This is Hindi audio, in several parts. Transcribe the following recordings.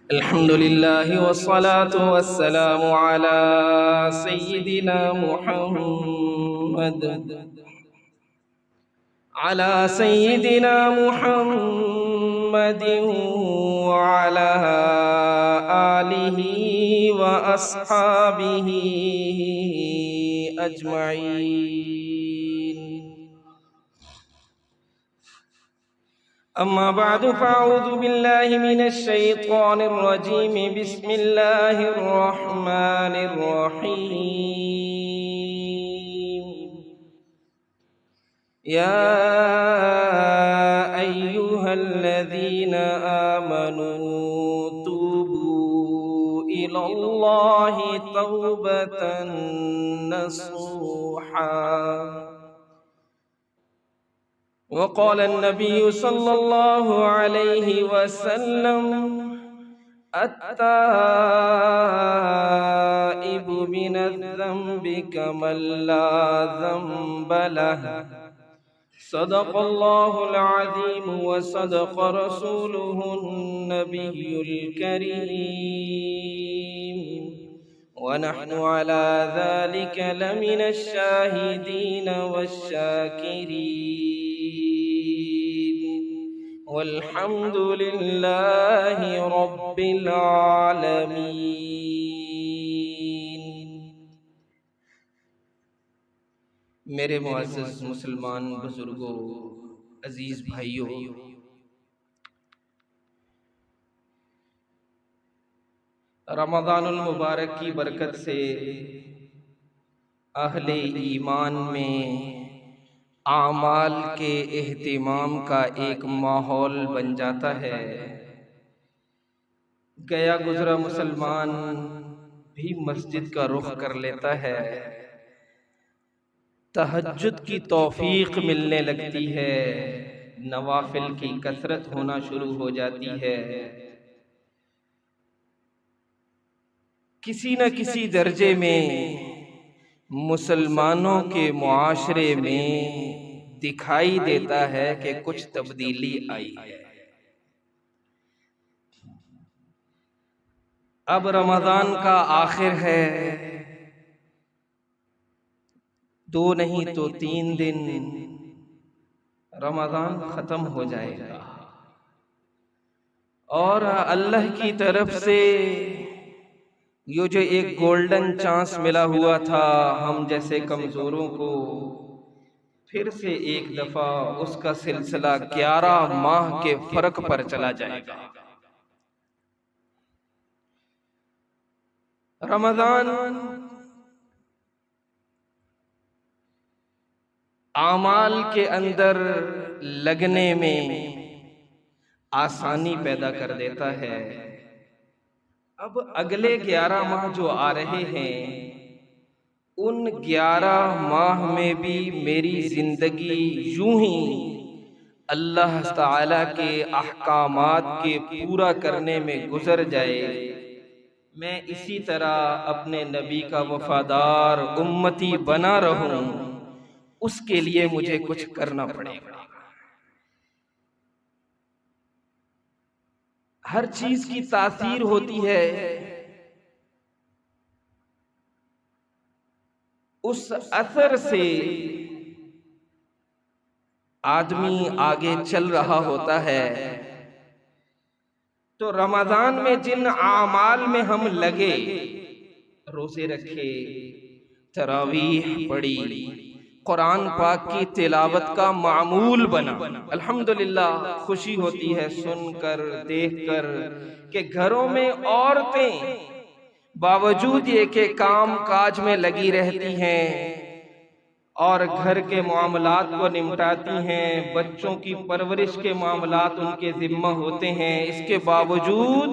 अल्हम्दुलिल्लाह वस्सलातु वस्सलामु अला सय्यिदिना मुहम्मद व अला आलिहि व अस्हाबिहि अजमईन। अम्मा बादु फ़अऊज़ु बिल्लाहि मिनश शैतानिर रजीम। बिस्मिल्लाहिर रहमानिर रहीम। या अय्युहल्लज़ीना आमनू तूबू इलल्लाहि तौबतन नसूहा। वक़ाल नबी सल्लल्लाहु अलैहि वसल्लम अत्ताइबु मिनज़्ज़ंबि कमन ला ज़ंब लहु। सदक़ल्लाहुल अज़ीम व सदक़ रसूलुहुन नबियुल करीम व नहनु अला ज़ालिका लमिनश शाहिदीन वश्शाकिरीन वल्हम्दुलिल्लाहि रब्बिल आलमीन। मेरे मुअज़्ज़ज़ मुसलमान बुजुर्गों, अजीज भाइयों, रमज़ानुल मुबारक की बरकत से अहले ईमान में आमाल के एहतिमाम का एक माहौल बन जाता है। गया गुजरा मुसलमान भी मस्जिद का रुख कर लेता है, तहज्जुद की तौफीक मिलने लगती है, नवाफिल की कसरत होना शुरू हो जाती है। किसी न किसी दर्जे में मुसलमानों के मुआशरे में दिखाई देता है कि कुछ तब्दीली आई है। अब रमजान का आखिर है, 2 नहीं तो 3 दिन रमजान खत्म हो जाएगा और अल्लाह की तरफ से ये जो एक गोल्डन चांस मिला हुआ था हम जैसे कमजोरों को, फिर से एक दफा उसका सिलसिला 11 माह के फर्क पर चला जाएगा। रमजान आमाल के अंदर लगने में आसानी पैदा कर देता है। अब अगले 11 माह जो आ रहे हैं, उन 11 माह में भी मेरी जिंदगी यूं ही अल्लाह ताला के अहकामात के पूरा करने में गुजर जाए। मैं इसी तरह अपने नबी का वफादार उम्मती बना रहूं, उसके लिए मुझे कुछ करना पड़ेगा। हर चीज की तासीर होती है, उस असर से आदमी आगे चल रहा होता है। तो रमजान में जिन आमाल में हम लगे, रोजे रखे, तरावीह पढ़ी, कुरान पाक की तिलावत का मामूल बना, अल्हम्दुलिल्लाह खुशी होती है सुनकर देखकर कि घरों में औरतें बावजूद ये के काम काज में लगी रहती हैं और घर के मामलात को निपटाती हैं, बच्चों की परवरिश के मामलात उनके जिम्मा होते हैं। इसके बावजूद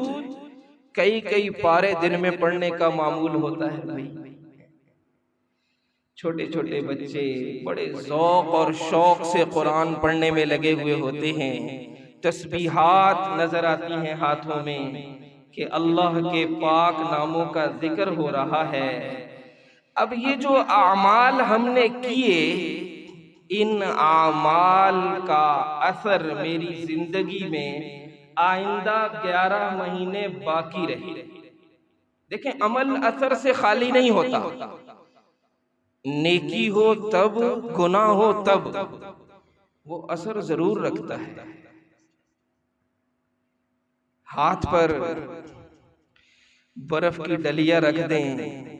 कई कई पारे दिन में पढ़ने का मामूल होता है। भाई छोटे छोटे बच्चे बड़े ज़ौक़ और शौक़ से कुरान पढ़ने में लगे हुए होते हैं। तस्बीहात नजर आती हैं हाथों में कि अल्लाह के पाक नामों का जिक्र हो रहा है। अब ये जो आमाल हमने किए, इन आमाल का असर मेरी जिंदगी में आइंदा 11 महीने बाकी रहे। देखें, अमल असर से खाली नहीं होता, नेकी हो तब, गुनाह हो तब, वो असर जरूर रखता है। हाथ पर बर्फ की डलिया रख दें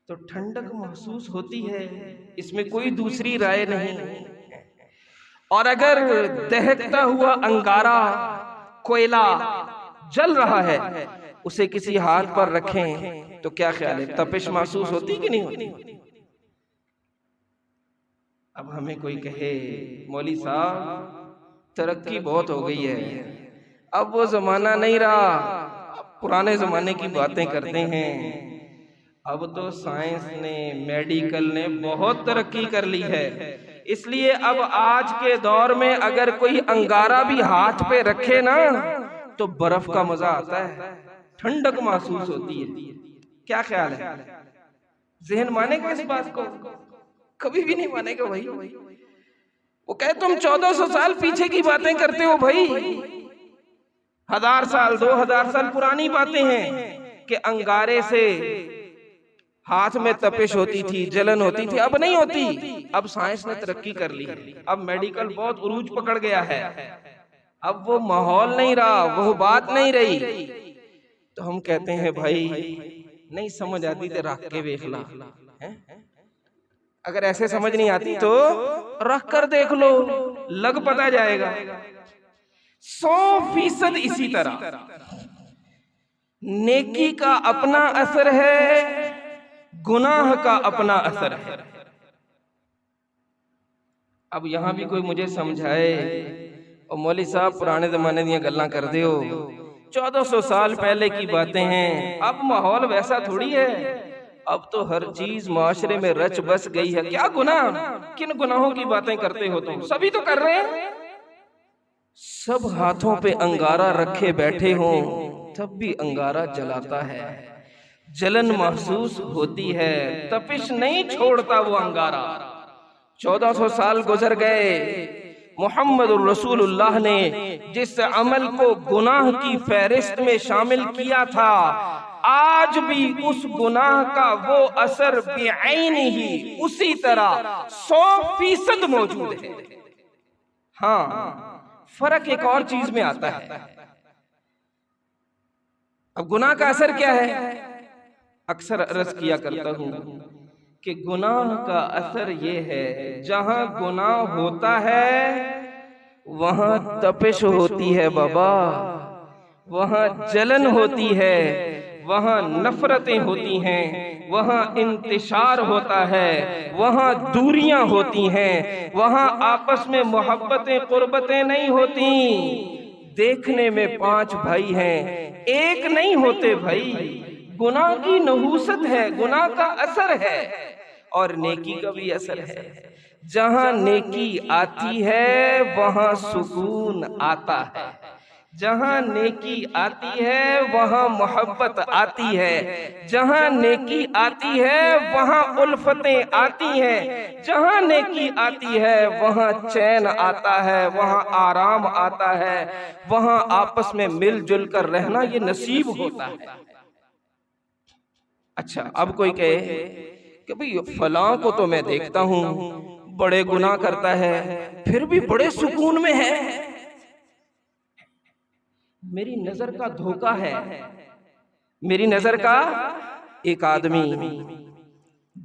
तो ठंडक महसूस होती है, इसमें कोई दूसरी राय नहीं। और अगर दहकता हुआ अंगारा, कोयला जल रहा है, उसे किसी हाथ पर रखें तो क्या ख्याल है, तपिश महसूस होती कि नहीं होती? अब हमें कोई कहे मौली साहब तरक्की बहुत हो गई है, अब वो जमाना नहीं रहा, पुराने जमाने की बातें करते हैं। अब तो साइंस ने, मेडिकल ने बहुत तरक्की कर ली है, इसलिए अब आज के दौर में अगर कोई अंगारा भी हाथ पे रखे ना तो बर्फ का मजा आता है, ठंडक महसूस होती है। क्या ख्याल है, जहन मानेगा इस बात को? कभी भी नहीं मानेगा भाई। वो कहे तुम 1400 साल पीछे की बातें करते हो भाई, 1000 साल 2000 साल पुरानी बातें हैं कि अंगारे से हाथ में तपिश होती थी, जलन होती थी। अब नहीं होती, अब साइंस ने तरक्की कर ली, अब मेडिकल बहुत उरूज पकड़ गया है, अब वो माहौल नहीं रहा, वो बात नहीं रही। तो हम कहते हैं भाई नहीं समझ आती तो रख के देख ला, अगर ऐसे समझ नहीं आती तो रख कर देख लो, लग पता जाएगा। 100% इसी तरह नेकी का अपना असर है, गुनाह का अपना असर है। अब यहां भी कोई मुझे समझाए, और मौली साहब पुराने जमाने दी गल्लां कर दे हो, 1400 साल पहले की बातें हैं, अब माहौल वैसा थोड़ी है, अब तो हर चीज माशरे में रच बस गई है। क्या गुनाह, किन गुनाहों की बातें करते हो तुम? सभी तो कर रहे हैं, सब हाथों पे अंगारा रखे बैठे हो तब भी अंगारा जलाता है, जलन महसूस होती है, तपिश नहीं छोड़ता वो अंगारा। 1400 साल गुजर गए, मोहम्मद रसूलुल्लाह ने जिस अमल को गुनाह की फहरिस्त में शामिल किया था, आज भी उस गुनाह का वो असर बेअैन ही उसी तरह 100% मौजूद है। हाँ, फर्क एक और चीज में आता है। अब गुनाह का असर क्या है? अक्सर अर्ज किया करता हूं कि गुनाह का असर ये है, जहां गुनाह होता है वहां तपिश होती है बाबा, वहां जलन होती है, वहां नफरतें होती हैं, वहां इंतिशार होता है, वहां दूरियां होती हैं, वहां आपस में मोहब्बतें कुर्बतें नहीं होती। देखने में 5 भाई हैं, एक नहीं होते भाई। गुनाह की नहूसत है, गुनाह का असर है, और नेकी का भी असर है। जहां नेकी आती है वहां सुकून आता है, जहां नेकी आती है वहां मोहब्बत आती है, जहां नेकी आती है वहां उल्फतें आती हैं, जहां नेकी आती है वहां चैन आता है, वहां आराम आता है, वहां आपस में मिलजुल कर रहना ये नसीब होता है। अच्छा, अब कोई कहे कि भाई फलां को तो मैं देखता हूं बड़े गुनाह करता है फिर भी बड़े सुकून में है। मेरी नजर का धोखा है, मेरी नजर का। एक आदमी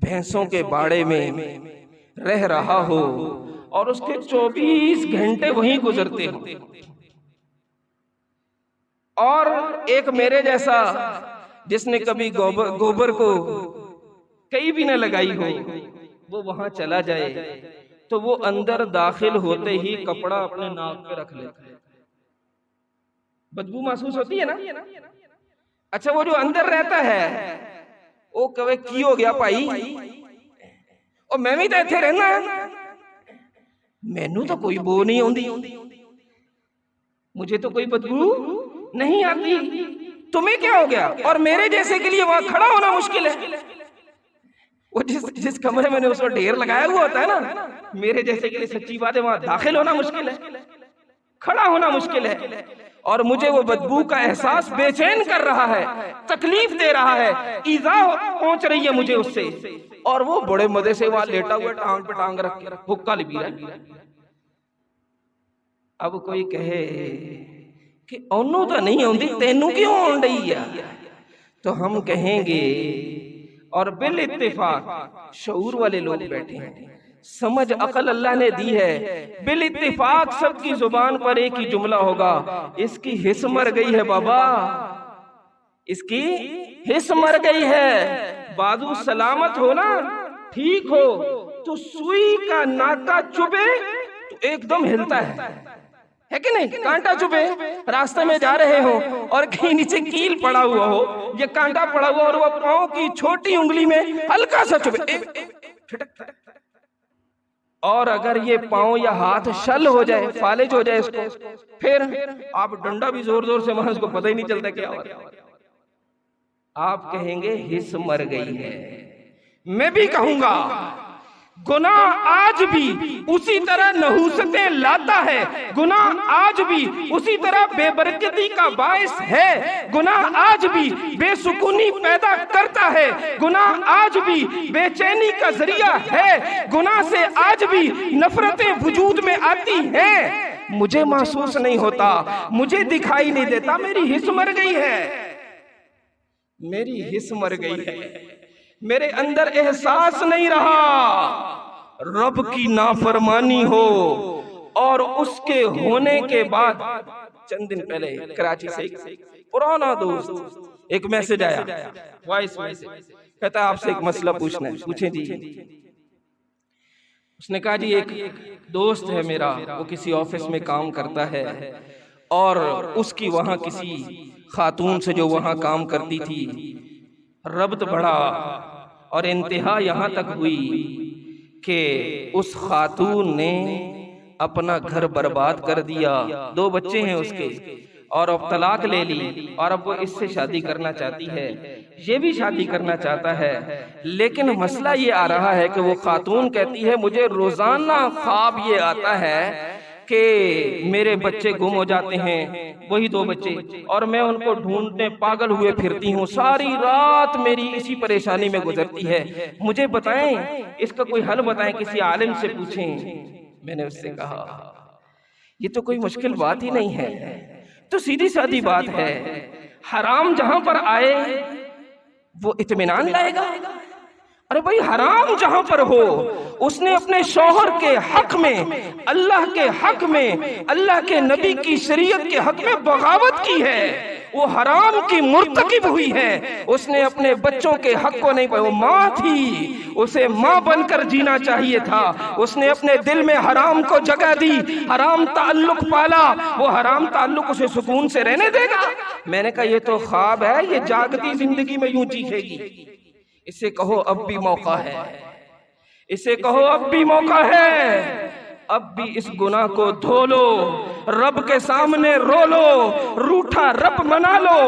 भैंसों के बाड़े में रह रहा हो और उसके 24 घंटे वहीं गुजरते हो, और एक मेरे जैसा जिसने कभी गोबर को कहीं भी न लगाई हो, वो वहां चला जाए तो वो अंदर दाखिल होते ही कपड़ा अपने नाक पे रख लेता है। बदबू महसूस होती है ना। अच्छा, वो जो अंदर रहता है वो कवे की हो गया भाई, और मैं भी तो इत्थे रहना, मैनू तो कोई बो नहीं आती, मुझे तो कोई बदबू नहीं आती, तुम्हें क्या हो गया? और मेरे जैसे के लिए वहां खड़ा होना मुश्किल है। वो जिस कमरे में उसको ढेर लगाया हुआ होता है ना, मेरे जैसे के लिए सच्ची बात है वहां दाखिल होना मुश्किल है, खड़ा होना मुश्किल है। और मुझे वो बदबू का एहसास बेचैन कर रहा है, तकलीफ दे रहा है, ईजा पहुंच रही है मुझे उससे। और वो बड़े मजे से वहां लेटा हुआ टांग पे टांग रख के हुक्का लिपी रहा है। अब कोई कहे कि ओनू तो नहीं आउंदी, तेनू क्यों आउंदी है, तो हम कहेंगे, और बिल इत्तेफाक शऊर वाले लोग बैठे हैं, समझ अकल अल्लाह ने दी है, बिल इत्तेफाक सबकी जुबान पर एक ही जुमला होगा, इसकी हिस्स मर गई है बाबा, इसकी हिस्स मर गई है। बाजू सलामत हो ना, ठीक हो, तो सुई का नाका चुभे तो एकदम हिलता है कि नहीं? कांटा चुभे, रास्ते में जा रहे हो और कहीं नीचे कील पड़ा हुआ हो, ये कांटा पड़ा हुआ और वो पांव की छोटी उंगली में हल्का सा चुभे, और अगर ये पांव या हाथ शल हो जाए, फालिज हो जाए इसको, फिर आप डंडा भी जोर जोर से मारो, उसको पता ही नहीं चलता क्या हो रहा है। आप कहेंगे हिस्स मर गई है। मैं भी कहूंगा गुनाह आज भी उसी तरह नहूसतें लाता है, गुनाह आज भी उसी तरह बेबरकती का बायस है, गुनाह आज भी बेसुकूनी पैदा करता है, गुनाह आज भी बेचैनी का जरिया है, गुनाह से आज भी नफरतें वजूद में आती हैं। मुझे महसूस नहीं होता, मुझे दिखाई नहीं देता, मेरी हिस्स मर गई है, मेरी हिस्स मर गई है, मेरे अंदर एहसास नहीं रहा। रब की नाफरमानी हो, और उसके होने के बाद चंद दिन पहले कराची से एक पुराना दोस्त, एक मैसेज आया, वॉइस मैसेज, कहता आपसे एक मसला पूछना है। पूछे जी। उसने कहा जी एक दोस्त है मेरा, वो किसी ऑफिस में काम करता है, और उसकी वहां किसी खातून से जो वहां काम करती थी रब्त बढ़ा, और इंतहा यहां तक हुई कि उस खातून ने अपना घर बर्बाद कर दिया, 2 बच्चे हैं उसके, और अब तलाक ले ली, और अब वो इससे शादी करना चाहती है, ये भी शादी करना चाहता है। लेकिन मसला ये आ रहा है कि वो खातून कहती है मुझे रोजाना ख्वाब ये आता है कि मेरे बच्चे गुम हो जाते हैं, वही 2 बच्चे, और मैं उनको ढूंढने पागल हुए फिरती हूँ, सारी रात मेरी इसी परेशानी में गुजरती है, मुझे बताएं, इसका कोई हल बताएं, किसी आलिम से पूछें। मैंने उससे कहा ये तो कोई मुश्किल बात ही नहीं है, तो सीधी सादी बात है, हराम जहां पर आए वो इत्मीनान लाएगा। अरे भाई हराम जहां पर हो, उसने अपने शौहर के हक में, अल्लाह के हक में, अल्लाह के नबी की शरीयत के हक में बगावत की है, वो हराम की मुर्तकिब हुई है, उसने अपने बच्चों के हक को नहीं पाया। वो माँ थी, उसे माँ बनकर जीना चाहिए था, उसने अपने दिल में हराम को जगह दी, हराम ताल्लुक पाला, वो हराम ताल्लुक उसे सुकून से रहने देगा? मैंने कहा ये तो ख्वाब है, ये जागती जिंदगी में यूं चीखेगी। इसे कहो अब भी मौका है, इसे कहो अब भी मौका है, अब भी इस गुनाह को धो लो, रब के सामने रो लो, रूठा रब मना लो,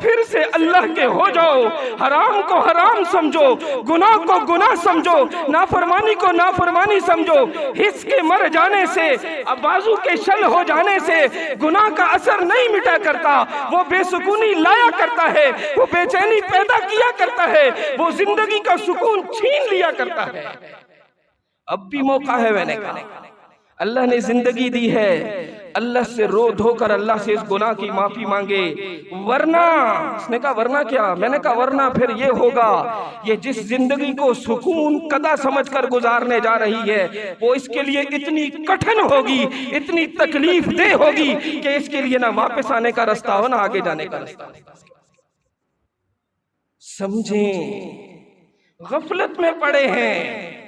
फिर से अल्लाह के हो जाओ, हराम को हराम समझो, गुनाह को गुनाह समझो, नाफरमानी को नाफरमानी समझो। हिस्स के मर जाने से, अब बाजू के शल हो जाने से गुनाह का असर नहीं मिटा करता, वो बेसुकूनी लाया करता है, वो बेचैनी पैदा किया करता है, वो जिंदगी का सुकून छीन लिया करता है। अब भी मौका है, मैंने कहा अल्लाह ने जिंदगी दी है, अल्लाह से रो धोकर अल्लाह से इस गुनाह की माफी मांगे, वरना, उसने कहा वरना क्या? मैंने कहा वरना फिर ये होगा, ये जिस जिंदगी को सुकून कदा समझकर गुजारने जा रही है वो इसके लिए इतनी कठिन होगी, इतनी तकलीफ दे होगी कि इसके लिए ना वापस आने का रास्ता हो ना आगे जाने का रास्ता। समझें, गफलत में पड़े हैं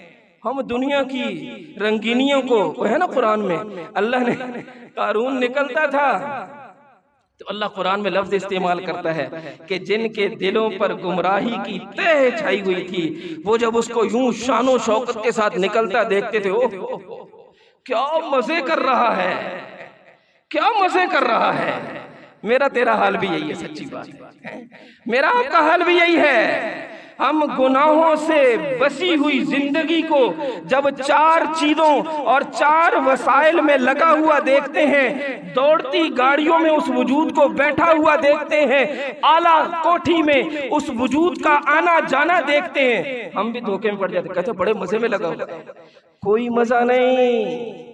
हम, दुनिया की रंगीनियों को, वो है ना कुरान में, अल्लाह ने, कारून निकलता था तो अल्लाह कुरान में लफ्ज इस्तेमाल करता है कि जिनके दिलों पर गुमराही की तह छाई हुई थी, वो जब उसको यूं शानो शौकत के साथ निकलता देखते थे, ओह क्या मजे कर रहा है, क्या मजे कर रहा है। मेरा तेरा हाल भी यही है, सच्ची बात है, मेरा आपका हाल भी यही है। हम गुनाहों से बसी हुई जिंदगी को जब 4 चीजों और 4 वसाइल में लगा हुआ देखते हैं, दौड़ती गाड़ियों में उस वजूद को बैठा हुआ देखते हैं, आला कोठी में उस वजूद का आना जाना देखते हैं, हम भी धोखे में पड़ जाते, कहते बड़े मजे में लगा हुआ। कोई मजा नहीं।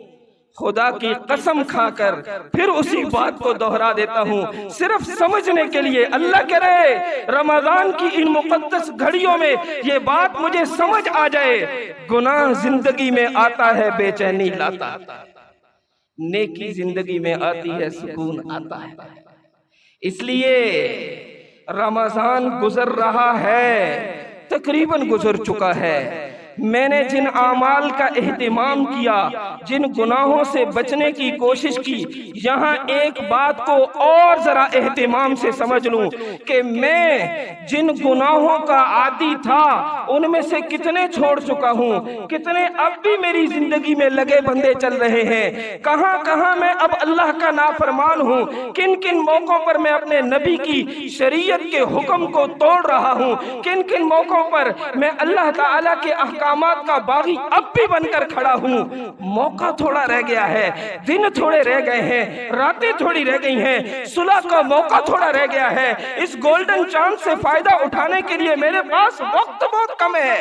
खुदा की कसम खाकर फिर उसी बात को दोहरा देता हूँ, सिर्फ समझने के लिए। अल्लाह करे रमजान की इन मुकद्दस घड़ियों में ये बात मुझे समझ आ जाए। गुनाह जिंदगी में आता है बेचैनी लाता, नेकी जिंदगी में आती है सुकून आता है। इसलिए रमजान गुजर रहा है, तकरीबन गुजर चुका है। मैंने जिन आमाल का एहतिमाम किया, जिन गुनाहों से बचने की कोशिश की, यहाँ एक बात को और जरा एहतिमाम से समझ लूं कि मैं जिन गुनाहों का आदी था उनमें से कितने छोड़ चुका हूँ, कितने अब भी मेरी जिंदगी में लगे बंदे चल रहे हैं, कहाँ कहाँ मैं अब अल्लाह का नाफरमान हूँ, किन किन मौकों पर मैं अपने नबी की शरीयत के हुक्म को तोड़ रहा हूँ, किन किन मौकों पर मैं अल्लाह ताला के अहकामात का बागी अब भी बनकर खड़ा हूँ। मौका थोड़ा रह गया है, दिन थोड़े रह गए हैं, रातें थोड़ी रह गई हैं, सुलह का मौका थोड़ा रह गया है। इस गोल्डन चांस से फायदा उठाने के लिए मेरे पास वक्त बहुत कम है।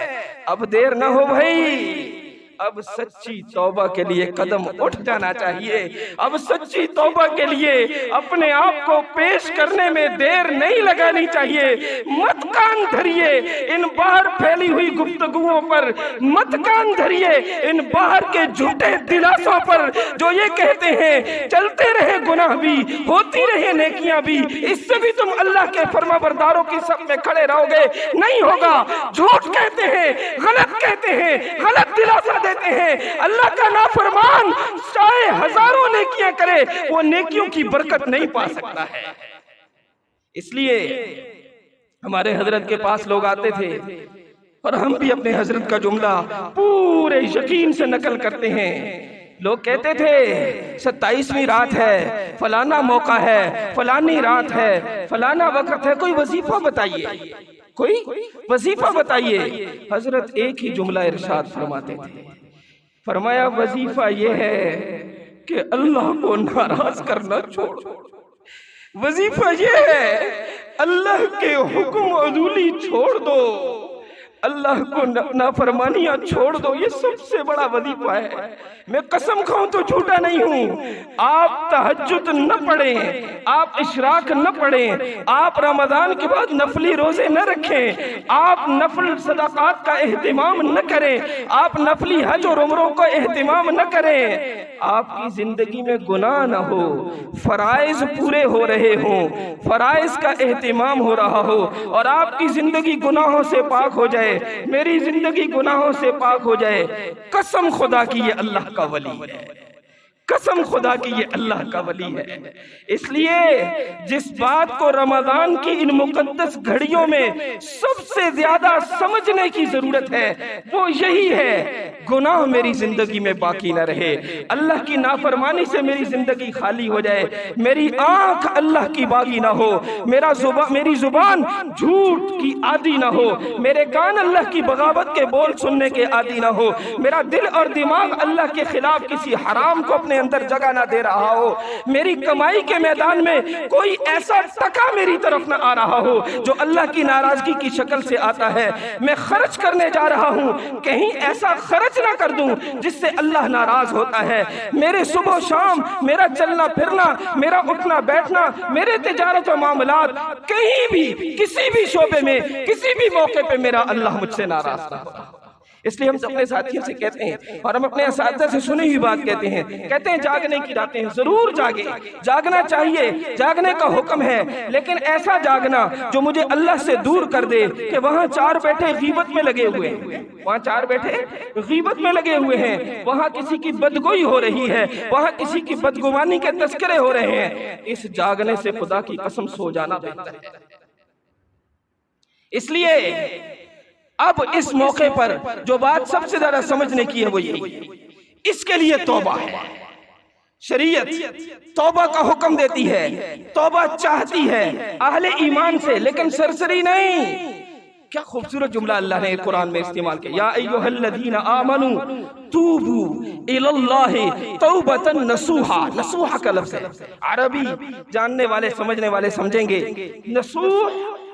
अब देर ना हो भाई, अब सच्ची तौबा के लिए कदम उठ जाना चाहिए। अब सच्ची तौबा के लिए अपने आप को पेश करने में देर नहीं लगानी चाहिए। मत कान धरिए इन बाहर फैली हुई गुफ्तगुओं पर, मत कान धरिए इन बाहर के झूठे दिलासों पर जो ये कहते हैं चलते रहे गुनाह भी, होती रहे नेकियां भी, इससे भी तुम अल्लाह के फरमाबरदारों की सब में खड़े रहोगे। नहीं होगा। झूठ कहते हैं, गलत कहते हैं, गलत दिलासा देते हैं। अल्लाह का नाफरमान चाहे हजारों नेकियां करे, वो नेकियों की बरकत नहीं पा सकता है। इसलिए हमारे हजरत के पास लोग आते थे और हम भी अपने हजरत का जुमला पूरे यकीन से नकल करते हैं। लोग कहते थे 27वीं रात है, फलाना मौका है, फलानी रात है, फलाना वक्त है, कोई वजीफा बताइए, कोई वजीफा बताइए। हजरत एक ही जुमला इरशाद फरमाते थे, फरमाया वजीफा ये है कि अल्लाह को नाराज करना छोड़ो। वजीफा ये है अल्लाह के हुक्म अदूली छोड़ दो, अल्लाह को नाफरमानियां छोड़ दो। ये सबसे बड़ा वजीफा है। मैं कसम खाऊं तो झूठा नहीं हूं। आप तहज्जुद न पढ़ें, आप इशराक न पढ़ें, आप रमजान के बाद नफली रोजे न रखें, आप नफल सदाकात का एहतिमाम न करें, आप नफली हज और उम्रों का एहतिमाम न करें, आपकी जिंदगी में गुनाह न हो, फराइज पूरे हो रहे हों, फराइज का एहतिमाम हो रहा हो और आपकी जिंदगी गुनाहों से पाक हो जाए, मेरी जिंदगी गुनाहों से पाक हो जाए, कसम खुदा की ये अल्लाह का वली है, कसम खुदा की ये अल्लाह का वली है। इसलिए जिस बात को रमजान की इन मुकद्दस घड़ियों में सबसे ज्यादा समझने की जरूरत है वो यही है, गुनाह मेरी जिंदगी में बाकी न रहे, अल्लाह की नाफरमानी से मेरी जिंदगी खाली हो जाए, मेरी आंख अल्लाह की बागी ना हो, मेरी जुबान झूठ की आदी ना हो, मेरे कान अल्लाह की बगावत के बोल सुनने के आदी ना हो, मेरा दिल और दिमाग अल्लाह के खिलाफ किसी हराम को अपने अंदर जगह ना दे रहा हो, मेरी कमाई के मैदान में कोई ऐसा टका मेरी तरफ ना आ रहा हो जो अल्लाह की नाराजगी की शक्ल से आता है। मैं खर्च करने जा रहा हूं, कहीं ऐसा खर्च ना कर दूं जिससे अल्लाह नाराज होता है। मेरे सुबह शाम मेरा चलना फिरना, मेरा उठना बैठना, मेरे तिजारत और मामलात, कहीं भी किसी भी शोबे में किसी भी मौके पे मेरा अल्लाह मुझसे नाराज ना हो। इसलिए हम अपने साथियों से कहते हैं और हम अपने असातिज़ा से सुनी हुई बात कहते हैं जागने की रातें हैं, जरूर जागे, जागना चाहिए, जागने का हुक्म है, लेकिन ऐसा जागना जो मुझे अल्लाह से दूर कर दे कि वहाँ 4 बैठे गीबत में लगे हुए हैं, वहाँ 4 बैठे गीबत में लगे हुए हैं, वहाँ किसी की बदगोई हो रही है, वहाँ किसी की बदगुमानी के तस्करे हो रहे हैं। इस जागने से खुदा की कसम सो जाना बेहतर है। इसलिए अब इस मौके पर जो बात सबसे ज्यादा समझने की है वो यही, इसके लिए तौबा है। शरीयत तौबा का हुक्म देती है, तौबा चाहती है अहले ईमान से, लेकिन सरसरी नहीं। क्या खूबसूरत जुमला अल्लाह ने कुरान में इस्तेमाल किया, या अय्युहल्लज़ीना आमनू तूबू इलल्लाहि तौबतन नसूहा। नसूहा का लफ्ज़ है, अरबी जानने वाले समझने वाले समझेंगे। नसूह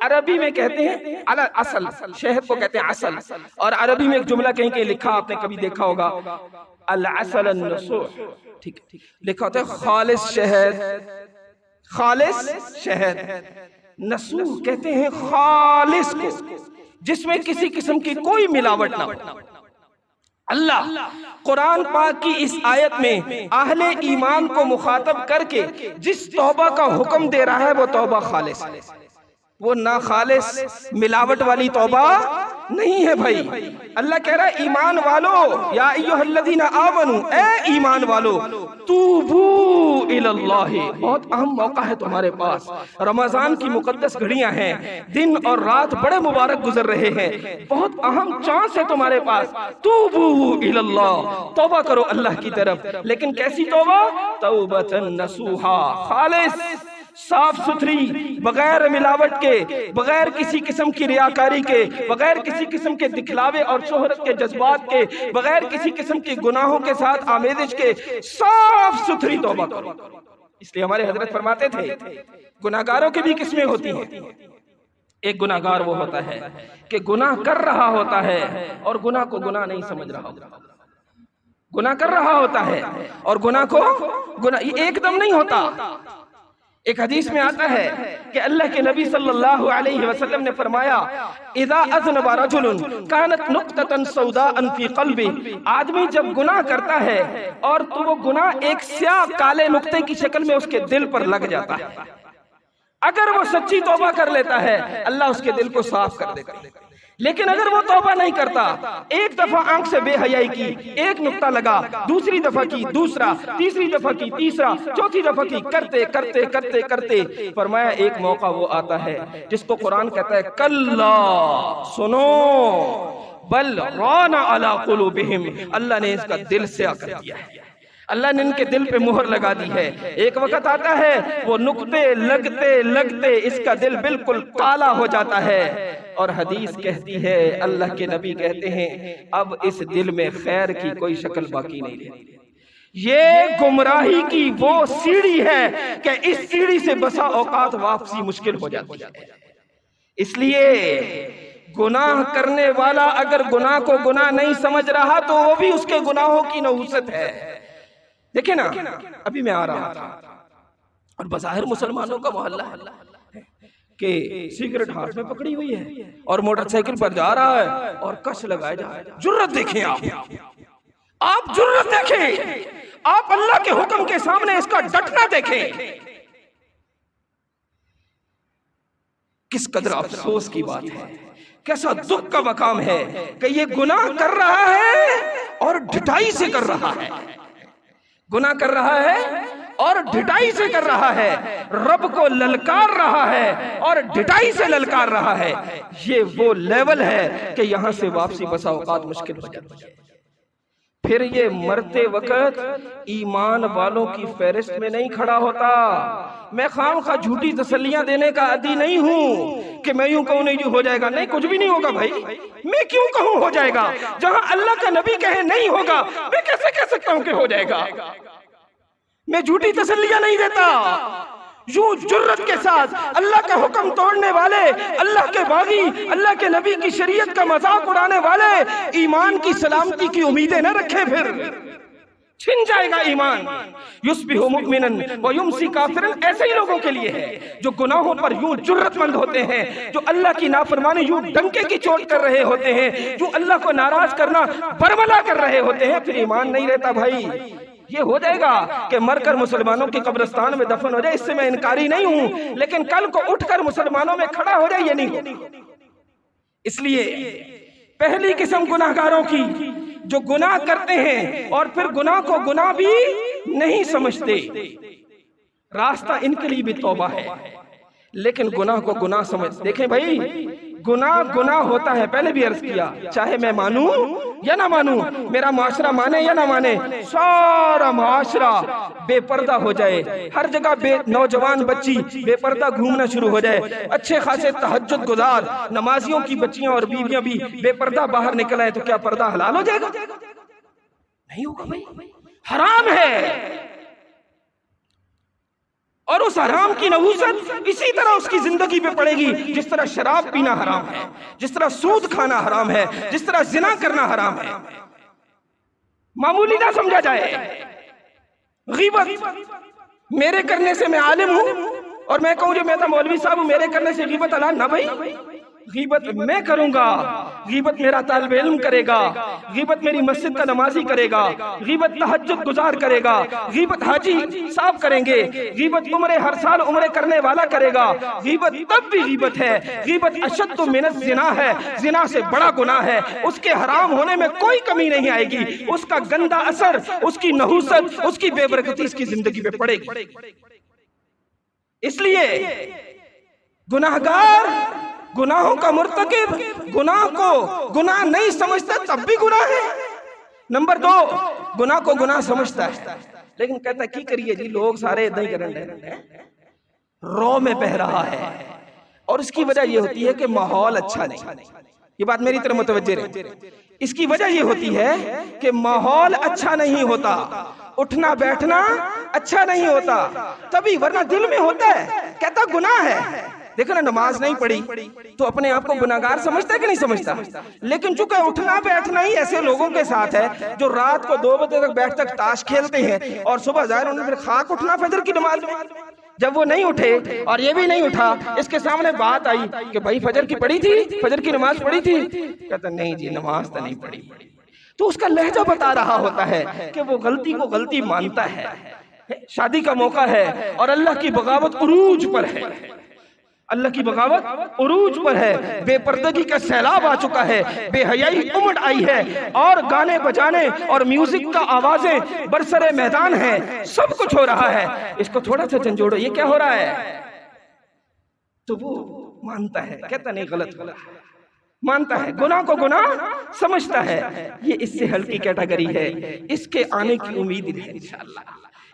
अरबी में कहते हैं अल असल, शहद को कहते हैं असल। और अरबी में एक जुमला कहीं कहीं लिखा, आपने कभी देखा होगा, अल असल अन नसूह, ठीक लिखा होता है खालिस शहद, खालिस शहद। नसूह कहते हैं खालिस को, जिसमें किसी किस्म की कोई मिलावट ना हो। अल्लाह कुरान पाक की इस आयत में अहले ईमान को मुखातब करके जिस तौबा का हुक्म दे रहा है वो तौबा खालिस है, वो ना खालिस मिलावट वाली तौबा नहीं है भाई। अल्लाह कह रहा है ईमान वालो, या अय्युहल्लज़ीना आमनू, ए ईमान वालो, तूबू इलल्लाहि। बहुत अहम मौका है तुम्हारे पास, रमजान की मुकद्दस घड़ियां हैं, दिन और रात बड़े मुबारक गुजर रहे हैं, बहुत अहम चांस है तुम्हारे पास। तूबू इलल्लाह, तौबा करो अल्लाह की तरफ। लेकिन कैसी तौबा? तौबतन नसूहा, खालिस, साफ सुथरी, बगैर मिलावट के, बगैर किसी किस्म की रियाकारी के, बगैर किसी किस्म के दिखलावे और शोहरत के जज्बात के, बगैर किसी किस्म के गुनाहों के साथ आमेजिश के, साफ सुथरी तौबा करो। इसलिए हमारे हजरत फरमाते थे गुनाहगारों की भी किस्में होती हैं। एक गुनाहगार वो होता है कि गुनाह कर रहा होता है और गुनाह को गुनाह नहीं समझ रहा होता। गुनाह कर रहा होता है और गुनाह को गुनाह एकदम नहीं होता। एक हदीस में आता है कि अल्लाह के नबी सल्लल्लाहु अलैहि वसल्लम ने फरमाया, इज़ा अज़नबा रजुलुन कानत नुक्ततन सौदाअन फी क़ल्बी, आदमी जब गुनाह करता है और तो वो गुनाह एक स्याह काले नुक्ते की शक्ल में उसके दिल पर लग जाता है, अगर वो सच्ची तौबा कर लेता है अल्लाह उसके दिल को साफ कर देता है। लेकिन अगर वो तौबा नहीं करता, एक दफा आंख से बेहयाई की, एक नुक्ता लगा, दूसरी दफा की दूसरा, तीसरी दफा की तीसरा, चौथी दफा की, करते करते करते करते फरमाया एक मौका वो आता है जिसको कुरान कहता है कल्ला, सुनो, बल राना अला कुलूबिहिम, अल्लाह ने इसका दिल से कर दिया है, अल्लाह ने इनके दिल पे मुहर लगा दी है। एक वक्त आता है वो नुक्ते लगते लगते इसका दिल बिल्कुल काला हो जाता है और हदीस कहती है, अल्लाह के नबी कहते हैं, अब इस दिल में खैर की कोई शक्ल बाकी नहीं रहती। ये गुमराही की वो सीढ़ी है कि इस सीढ़ी से बसा औकात वापसी मुश्किल हो जाती है। इसलिए गुनाह करने वाला अगर गुनाह को गुनाह नहीं समझ रहा तो वो भी उसके गुनाहों की नहुसत है। देखे ना, अभी मैं आ रहा था और बाज़ाहिर मुसलमानों का मोहल्ला है कि सिगरेट हाथ में पकड़ी हुई है और मोटरसाइकिल पर जा रहा है और कश लगाए जा रहा है। जुर्रत देखें आप जुर्रत देखें, आप अल्लाह के हुक्म के सामने इसका डटना देखें। किस कदर अफसोस की बात है, कैसा दुख का मकाम है कि ये गुनाह कर रहा है और ढिठाई से कर रहा है, गुनाह कर रहा है और ढिठाई से कर रहा है, रब को ललकार रहा है और ढिठाई से ललकार रहा है। ये वो लेवल है कि यहां से वापसी बसा औकात मुश्किल हो जाती है। फिर ये मरते वक्त ईमान वालों की फहरिस्त में नहीं खड़ा होता। मैं खामखा झूठी तसल्लियां देने का आदी नहीं हूं कि मैं यूं कहूं नहीं यूं हो जाएगा, नहीं, कुछ भी नहीं होगा भाई। मैं क्यों कहूं हो जाएगा, जहां अल्लाह का नबी कहे नहीं होगा, मैं कैसे कह सकता हूं कि हो जाएगा। मैं झूठी तसल्लियां नहीं देता, यूं जुर्रत के साथ अल्लाह का हुक्म तोड़ने वाले, अल्लाह के बागी, अल्लाह के नबी की शरीयत का मजाक उड़ाने वाले ईमान की सलामती की उम्मीदें न रखे, फिर छिन जाएगा ईमान। युस्बिहु मुमिनन व युमसी काफिरन, ऐसे ही लोगों के लिए है जो गुनाहों पर यूं जुर्रतमंद होते हैं, जो अल्लाह की नाफरमानी यूं डंके की चोट कर रहे होते हैं, जो अल्लाह को नाराज करना बरमला कर रहे होते हैं, फिर ईमान नहीं रहता भाई। ये हो जाएगा कि मरकर मुसलमानों के कब्रिस्तान में दफन हो जाए, इससे मैं इनकारी नहीं हूं, लेकिन कल को उठकर मुसलमानों में खड़ा हो जाए, ये नहीं हो। इसलिए पहली किस्म गुनाहगारों की जो गुनाह करते हैं और फिर गुनाह को गुनाह भी नहीं समझते, रास्ता इनके लिए भी तौबा है, लेकिन गुनाह को गुनाह समझ। देखें भाई, गुनाह गुनाह होता है, पहले भी अर्ज किया, चाहे मैं मानूं या ना मानूं, मेरा मुआशरा माने या ना माने, सारा मुआशरा बेपर्दा हो जाए, हर जगह नौजवान बच्ची बेपर्दा घूमना शुरू हो जाए, अच्छे खासे तहज्जुद गुजार नमाजियों की बच्चियां और बीवियां भी बेपर्दा बाहर निकल आए, तो क्या पर्दा हलाल हो जाएगा? नहीं होगा भाई, हराम है। और उस हराम की नहूसत इसी तरह उसकी जिंदगी पे पड़ेगी, जिस तरह शराब पीना हराम है, जिस तरह सूद खाना हराम है, जिस तरह जिना करना हराम है। मामूली ना समझा जाए। गीबत मेरे करने से मैं आलिम हूं और मैं कहूं जो मैं तो मौलवी साहब हूं, मेरे करने से गीबत हलाल ना भाई। गीबत मैं करूंगा, गीबत मेरा तालिब इल्म करेगा, गीबत मेरी मस्जिद का नमाजी करेगा, गीबत तहज्जुद गुजार करेगा, गीबत हाजी साहब करेंगे, गीबत उम्रे हर साल उम्रे करने वाला करेगा। गीबत तब भी गीबत है, गीबत अशद्दु मिनज़ ज़िना है, ज़िना से बड़ा गुनाह है, उसके हराम होने में कोई कमी नहीं आएगी, उसका गंदा असर, उसकी नहूसत, उसकी बेबरकती इसकी जिंदगी पे पड़ेगी। इसलिए गुनाहगार गुनाहों का मुर्तकिब गुनाह को गुनाह नहीं समझता तब भी गुनाह है। नंबर 2, गुनाह को गुनाह समझता है लेकिन कहता की करिए जी, लोग सारे इतना ही करें, रो में बह रहा है। और इसकी वजह यह होती है कि माहौल अच्छा नहीं। ये बात मेरी तरफ मुतवज्जे रहे। इसकी वजह यह होती है कि माहौल अच्छा नहीं होता, उठना बैठना अच्छा नहीं होता तभी, वरना दिल में होता है, कहता गुनाह है। देखो ना, नमाज नहीं पढ़ी तो अपने आप को गुनाहगार समझता है कि नहीं समझता? लेकिन चूंकि उठना बैठना ही ऐसे लोगों के साथ है जो रात को 2 बजे तक बैठ तक ताश खेलते हैं और सुबह जाहिर उन्हें फिर खाक उठना फजर की नमाज में। जब वो नहीं उठे और ये भी नहीं उठा, इसके सामने बात आई कि भाई फजर की पढ़ी थी, फजर की नमाज पढ़ी थी, कहता नहीं जी नमाज तो नहीं पढ़ी। तो उसका लहजा बता रहा होता है कि वो गलती को गलती मानता है। शादी का मौका है और अल्लाह की बगावत उरूज पर है, अल्लाह की बगावत उरूज पर है, बेपर्दगी का सैलाब आ चुका है, बेहयाई उमड़ आई है और गाने बजाने और म्यूजिक का आवाजें बरसरे मैदान है, सब कुछ हो रहा है। इसको थोड़ा सा झंझोड़ो, ये क्या हो रहा है? तो वो मानता है, कहता नहीं गलत गलत, मानता है, गुनाह को गुनाह समझता है। ये इससे हल्की कैटेगरी है, इसके आने की उम्मीद है इंशाअल्लाह।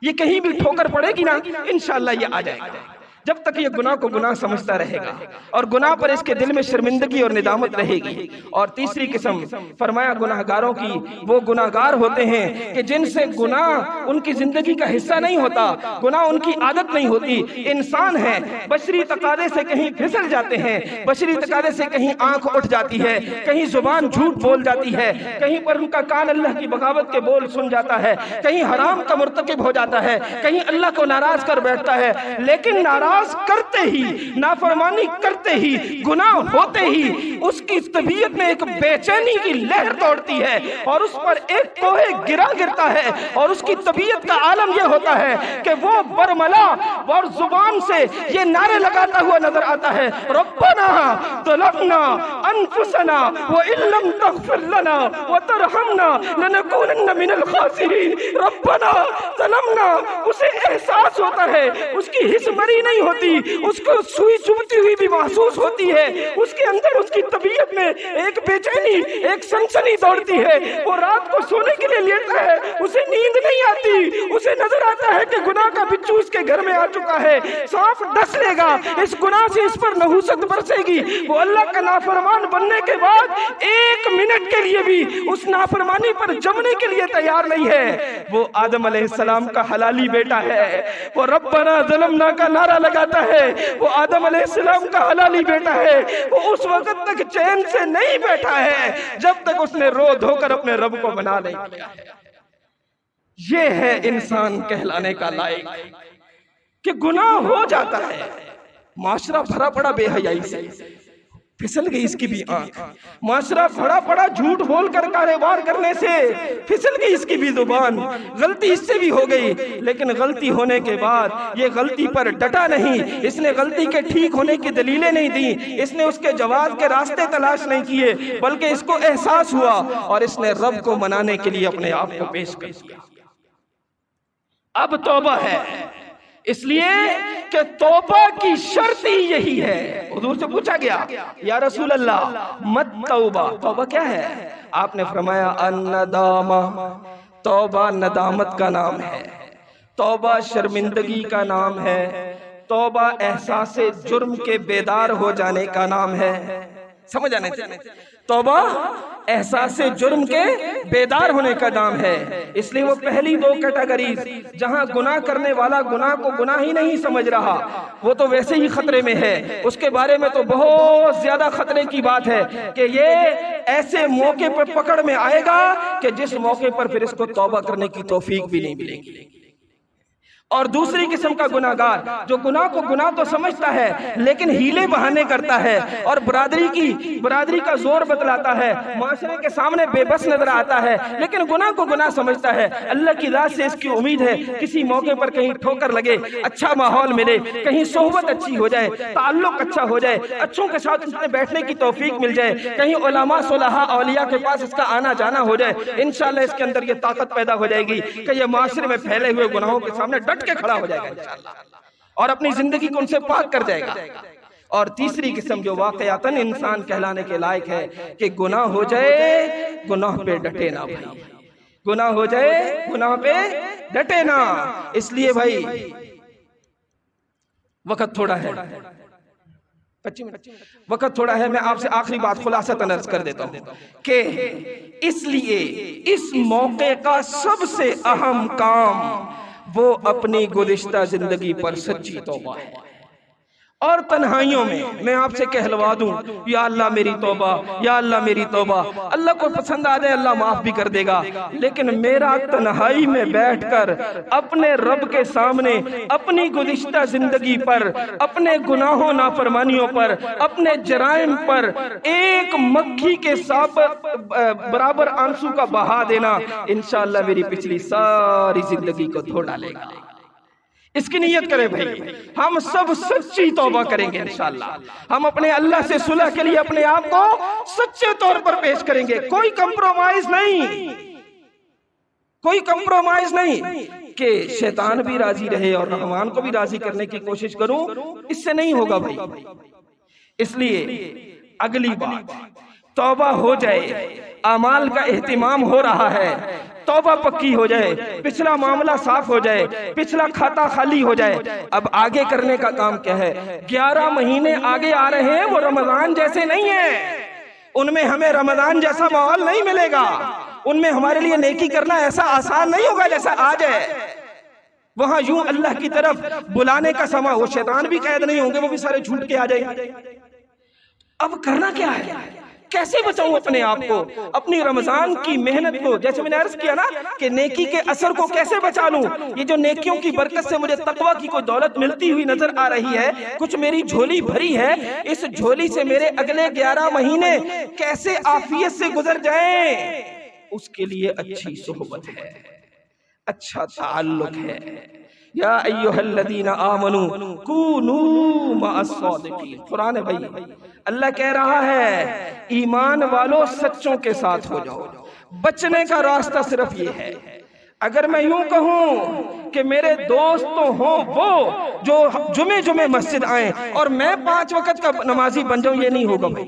ये कहीं भी ठोकर पड़ेगी ना, इंशाअल्लाह ये आ जाएगा। जब तक ये गुनाह को गुनाह समझता रहेगा और गुनाह पर इसके दिल में शर्मिंदगी और निदामत रहेगी। और तीसरी किस्म फरमाया गुनाहगारों की, वो गुनाहगार होते हैं कि जिनसे गुनाह उनकी जिंदगी का हिस्सा नहीं होता, गुनाह उनकी आदत नहीं होती। इंसान है, बशरी तकादे से कहीं फिसल जाते हैं, बशरी तकादे से कहीं आंख उठ जाती है, कहीं जुबान झूठ बोल जाती है, कहीं पर उनका कान अल्लाह की बगावत के बोल सुन जाता है, कहीं हराम का मुर्तकिब हो जाता है, कहीं अल्लाह को नाराज कर बैठता है। लेकिन नाराज करते ही, नाफरमानी करते ही, गुनाह होते ही उसकी तबीयत में एक बेचैनी की लहर दौड़ती है और उस पर एक कोहे गिरा गिरता है और उसकी तबीयत का आलम यह होता है कि वो बरमला और जुबान से ये नारे लगाता हुआ नजर आता है, रब्बना ज़लमना अनफुसना व इल्लम तग़फिर लना व तरहमना लनकूनन्ना मिनल खासिरीन। रब्बना ज़लमना, उसे एहसास होता है, उसकी हिस्स मरी नहीं होती, उसको सुई चुभती हुई भी महसूस होती है, उसके अंदर उसकी तबीयत में एक बेचैनी, एक सनसनी दौड़ती है। वो रात को सोने के लिए लेटता है, उसे नींद नहीं आती, उसे नजर आता है कि गुनाह का बिच्छू इसके घर में आ चुका है, सांप डस लेगा, इस गुनाह से इस पर नहूसत बरसेगी। वो अल्लाह का नाफरमान बनने के बाद 1 मिनट के लिए भी उस नाफरमानी पर जमने के लिए तैयार नहीं है। वो आदम अलैहिस्सलाम का हलाली बेटा है, वो रब्बना ज़लमना का नारा लगाता है, वो आदम अलैहिस्सलाम का हलाली बेटा है। वो उस वक्त तक चैन से नहीं बैठा है जब तक उसने रो धोकर अपने रब को बना नहीं लिया है। ये है इंसान कहलाने का लायक कि गुनाह हो जाता है, माशरा भरा पड़ा बेहयाई से, फिसल गई इसकी भी आंख, माशरा भरा पड़ा झूठ बोलकर कारोबार करने से, फिसल गई इसकी भी जुबान, गलती इससे भी हो गई। लेकिन गलती होने के बाद ये गलती पर डटा नहीं, इसने गलती के ठीक होने की दलीलें नहीं दी, इसने उसके जवाब के रास्ते तलाश नहीं किए, बल्कि इसको एहसास हुआ और इसने रब को मनाने के लिए अपने आप को पेश कर दिया। अब तौबा है, इसलिए कि तौबा की शर्त ही यही है। हुजूर से पूछा गया, या रसूल अल्लाह मत तौबा, तौबा क्या है? आपने फरमाया अन्नदामा, तौबा नदामत का नाम है, तौबा शर्मिंदगी का नाम है, तौबा एहसासे जुर्म के बेदार हो जाने का नाम है। समझ आने चाहिए, तौबा एहसासे जुर्म के बेदार होने का नाम है। इसलिए वो पहली दो कैटेगरी, जहां गुनाह करने वाला गुनाह को गुनाह ही नहीं समझ रहा, वो तो वैसे ही खतरे में है। उसके बारे में तो बहुत ज्यादा खतरे की बात है कि ये ऐसे मौके पर पकड़ में आएगा कि जिस मौके पर फिर इसको तौबा करने की तौफीक भी नहीं मिलेगी। और दूसरी किस्म का गुनाहगार जो गुनाह को गुनाह तो समझता है लेकिन हीले बहाने करता है और बरादरी का जोर बतलाता है, माशरे के सामने बेबस नजर आता है, लेकिन गुनाह को गुनाह समझता है। अल्लाह की रात से इसकी उम्मीद है किसी मौके पर कहीं ठोकर लगे, अच्छा माहौल मिले, कहीं सोहबत अच्छी हो जाए, ताल्लुक अच्छा हो जाए, अच्छों के साथ उसमें बैठने की तौफीक मिल जाए, कहीं उलमा सुलहा औलिया के पास इसका आना जाना हो जाए। इंशाअल्लाह इसके अंदर ये ताकत पैदा हो जाएगी कि ये माशरे में फैले हुए गुनाहों के सामने डट के खड़ा हो जाएगा इंशाअल्लाह और अपनी जिंदगी को उनसे पाक कर जाएगा। और तीसरी किस्म जो वाकयातन इंसान कहलाने के लायक है कि गुनाह हो जाए, गुनाह पे डटे ना भाई, गुनाह हो जाए, गुनाह पे डटे ना। इसलिए भाई वक्त थोड़ा है, 25 मिनट वक्त थोड़ा है, मैं आपसे आखिरी बात खुलासतन अर्ज कर देता हूं कि इसलिए इस मौके का सबसे अहम काम वो अपनी गुज़िश्ता जिंदगी पर सच्ची तौबा है। और तन्हाइयों में मैं आपसे कहलवा दूं, या अल्लाह मेरी तौबा, या अल्लाह मेरी तौबा। अल्लाह को पसंद आ जाए अल्लाह माफ भी कर देगा, लेकिन मेरा तन्हाई में बैठकर अपने रब के सामने अपनी गुज़िश्ता जिंदगी पर, अपने गुनाहों नाफरमानियों पर, अपने जराइम पर एक मक्खी के बराबर आंसू का बहा देना इंशाअल्लाह मेरी पिछली सारी जिंदगी को धो डालेगा। इसकी नियत करें भाई, हम सब सच्ची तौबा करेंगे इंशाअल्लाह। हम अपने अल्लाह से सुलह के लिए अपने आप को सच्चे तौर पर पेश करेंगे, कोई कंप्रोमाइज नहीं, कोई कंप्रोमाइज नहीं कि शैतान भी राजी रहे और रहमान को भी राजी करने की कोशिश करूं, इससे नहीं होगा भाई। इसलिए अगली बात, तौबा हो जाए, अमाल का एहतिमाम हो रहा है, तौबा पक्की हो जाए, पिछला मामला साफ हो जाए, पिछला खाता खाली हो जाए। अब आगे करने का काम क्या है? 11 महीने आगे आ रहे हैं, वो रमजान जैसे नहीं है, उनमें हमें रमजान जैसा माहौल नहीं मिलेगा, उनमें हमारे लिए नेकी करना ऐसा आसान नहीं होगा जैसा आज है। वहां यूं अल्लाह की तरफ बुलाने का समय, वो शैतान भी कैद नहीं होंगे, वो भी सारे झूठ के आ जाएंगे। अब करना क्या है? कैसे बचाऊं अपने आप को, अपनी रमजान की मेहनत को? जैसे मैंने अर्ज किया ना कि नेकी के असर को कैसे बचा लूं। ये जो नेकियों की बरकत से मुझे तकवा की कोई दौलत मिलती हुई नजर आ रही है, कुछ मेरी झोली भरी है, इस झोली से मेरे अगले 11 महीने कैसे आफियत से गुजर जाएं, उसके लिए अच्छी सोहबत है, अच्छा ताल्लुक है। या अय्युहल्लज़ीना आमनू कूनू मअस-सादिकीन, कुरान है भाई। अल्लाह कह रहा है ईमान वालों सच्चों के साथ हो जाओ। बचने का रास्ता सिर्फ ये है। अगर मैं यूं कहूं कि मेरे दोस्त तो हों वो जो जुमे जुमे मस्जिद आए और मैं 5 वक्त का नमाजी बन जाऊं, ये नहीं होगा भाई।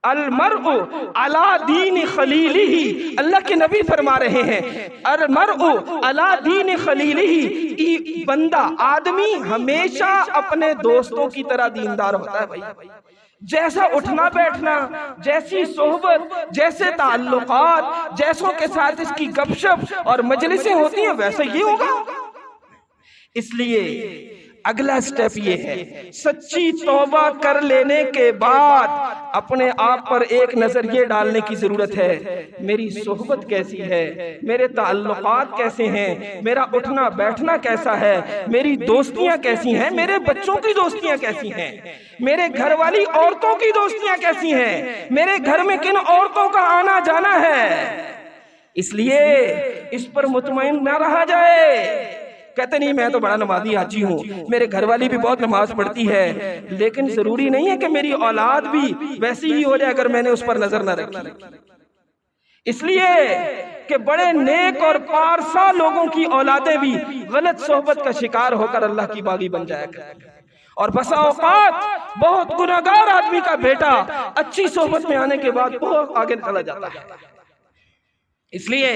अलमरउ अला दीन खलीलिही, अल्लाह के नबी फरमा रहे हैं अलमरउ अला दीन खलीलिही, बंदा आदमी हमेशा अपने दोस्तों की तरह दीनदार होता है भाई। जैसा उठना बैठना, जैसी सोहबत, जैसे ताल्लुकात, जैसों के साथ इसकी गपशप और मजलिसें होती हैं, वैसे ये होगा। इसलिए अगला स्टेप ये है, सच्ची तौबा कर लेने के बाद अपने आप पर एक नजर ये डालने की जरूरत है, मेरी सोहबत कैसी है, मेरे ताल्लुकात कैसे हैं, मेरा उठना बैठना कैसा है, मेरी दोस्तियां कैसी हैं, मेरे बच्चों की दोस्तियां कैसी हैं, मेरे घर वाली औरतों की दोस्तियां कैसी हैं, मेरे घर में किन औरतों का आना जाना है। इसलिए इस पर मुतमईन ना रहा जाए। कहते नहीं मैं तो बड़ा नमाजी हाजी हूँ, मेरे घर वाली भी बहुत नमाज पढ़ती है, लेकिन जरूरी नहीं है कि मेरी औलाद भी वैसी ही हो जाए अगर मैंने उस पर नजर न रखी। इसलिए कि बड़े नेक और पारसा लोगों की औलादें भी गलत सोहबत का शिकार होकर अल्लाह की बागी बन जाया करती हैं। और बसा औकात बहुत गुनहगार आदमी का बेटा अच्छी सोहबत में आने के बाद बहुत आगे चला जाता है। इसलिए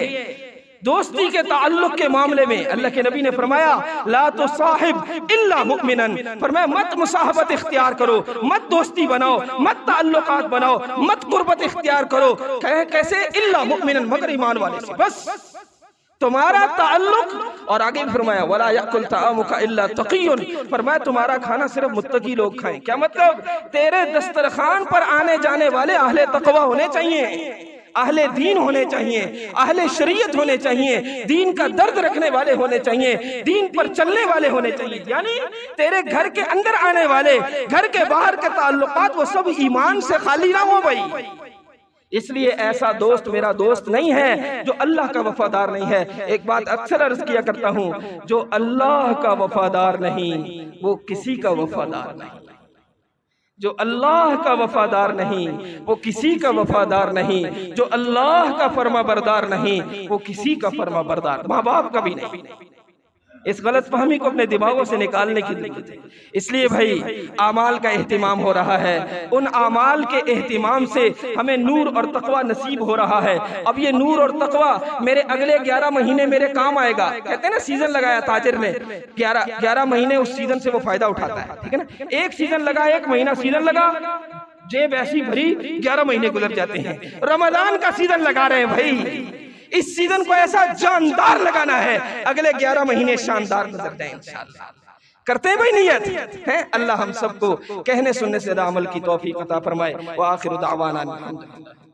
दोस्ती के ताल्लुक के मामले में अल्लाह के नबी ने फरमाया ला तो साहिब इल्ला मुमिनन, फरमाया मत मुसाहबत इख्तियार करो, मत दोस्ती बनाओ, मत ताल्लुकात बनाओ, मत कुर्बत इख्तियार करो। कैसे? इल्ला मुमिनन, मगर ईमान वाले से बस तुम्हारा ताल्लुक। और आगे भी फरमाया वला याकुल तामुका इल्ला तक़ियुन, फरमाया तुम्हारा खाना सिर्फ मुत्तकी लोग खाएं। क्या मतलब? तेरे दस्तरखान पर आने जाने वाले अहले तक़वा होने चाहिए, अहले दीन होने चाहिए, अहले शरीयत होने चाहिए, दीन का दर्द रखने वाले होने चाहिए, दीन पर चलने वाले होने चाहिए। यानी तेरे घर के अंदर आने वाले, घर के बाहर के ताल्लुकात वो सब ईमान से खाली ना हो भाई। इसलिए ऐसा दोस्त मेरा दोस्त नहीं है जो अल्लाह का वफादार नहीं है। एक बात अक्सर अर्ज किया करता हूं, जो अल्लाह का वफादार नहीं वो किसी का वफादार नहीं, जो अल्लाह का वफादार नहीं वो किसी का वफादार नहीं, जो अल्लाह का फरमा बरदार नहीं वो किसी का फरमा बरदार, माँ बाप का भी नहीं। इस गलत फहमी को अपने दिमागों से निकालने की जरूरत है। इसलिए भाई आमाल का एहतिमाम हो रहा है, उन आमाल के एहतिमाम से हमें नूर और तकवा नसीब हो रहा है। अब ये नूर और तकवा मेरे अगले 11 महीने मेरे काम आएगा। कहते हैं ना सीजन लगाया ताजिर ने, 11 महीने उस सीजन से वो फायदा उठाता है, ठीक है ना। एक सीजन लगा, 1 महीना सीजन लगा, जेब ऐसी भरी, 11 महीने गुजर जाते हैं। रमजान का सीजन लगा रहे हैं भाई, इस सीजन को ऐसा जानदार लगाना है, अगले 11 महीने शानदार गुजर जाए इंशाअल्लाह। करते हैं भाई नियत है। अल्लाह हम सबको कहने सुनने से अमल की तौफीक अता फरमाए। व आखिरु दावाना अल्हम्दुलिल्लाह।